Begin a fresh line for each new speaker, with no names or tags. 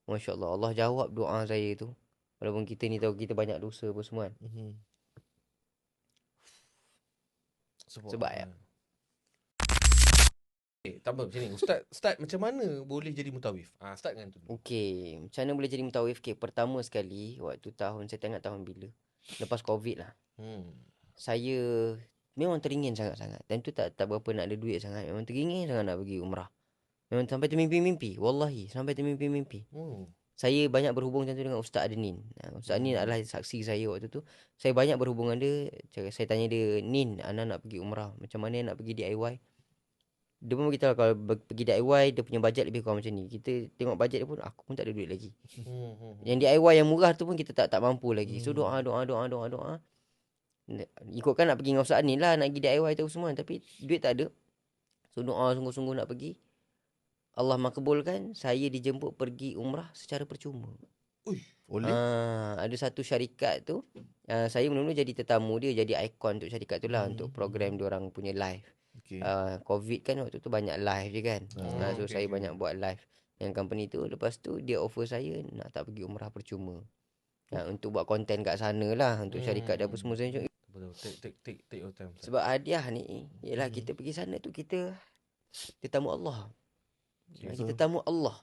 Masya Allah, Allah jawab doa saya tu. Walaupun kita ni tahu kita banyak dosa apa semua kan. Sebab ya.
Tambah macam ni. Ustaz, start macam mana boleh jadi mutawif? Start dengan tu dulu.
Okey, macam mana boleh jadi mutawif? Okay, pertama sekali, waktu tahun, saya tak ingat tahun bila. Lepas COVID lah. Saya memang teringin sangat-sangat. Time tu tak berapa nak ada duit sangat. Memang teringin sangat nak pergi umrah. Memang sampai termimpi-mimpi. Wallahi, sampai termimpi-mimpi. Saya banyak berhubung macam tu dengan Ustaz Adenin. Ustaz Adenin adalah saksi saya waktu tu. Saya banyak berhubungan dia. Saya tanya dia, Nin, Ana nak pergi umrah. Macam mana nak pergi DIY? Dia pun beritahu kalau pergi DIY, dia punya bajet lebih kurang macam ni. Kita tengok bajet dia pun, aku pun tak ada duit lagi. Yang DIY yang murah tu pun kita tak mampu lagi. So doa. Ikutkan nak pergi dengan Ustaz Anin lah, nak pergi DIY tu semua. Tapi duit tak ada. So doa sungguh-sungguh nak pergi. Allah makbulkan, saya dijemput pergi umrah secara percuma.
Boleh?
Ada satu syarikat tu, saya mula-mula jadi tetamu dia, jadi ikon untuk syarikat tu lah, untuk program diorang punya live. COVID kan waktu tu banyak live je kan. So saya banyak buat live yang company tu. Lepas tu dia offer saya nak tak pergi umrah percuma. Untuk buat konten kat sana lah, untuk syarikat dia apa semua. Saya
Take your time.
sebab hadiah ni ialah kita pergi sana tu kita tetamu Allah. Kita tamu Allah.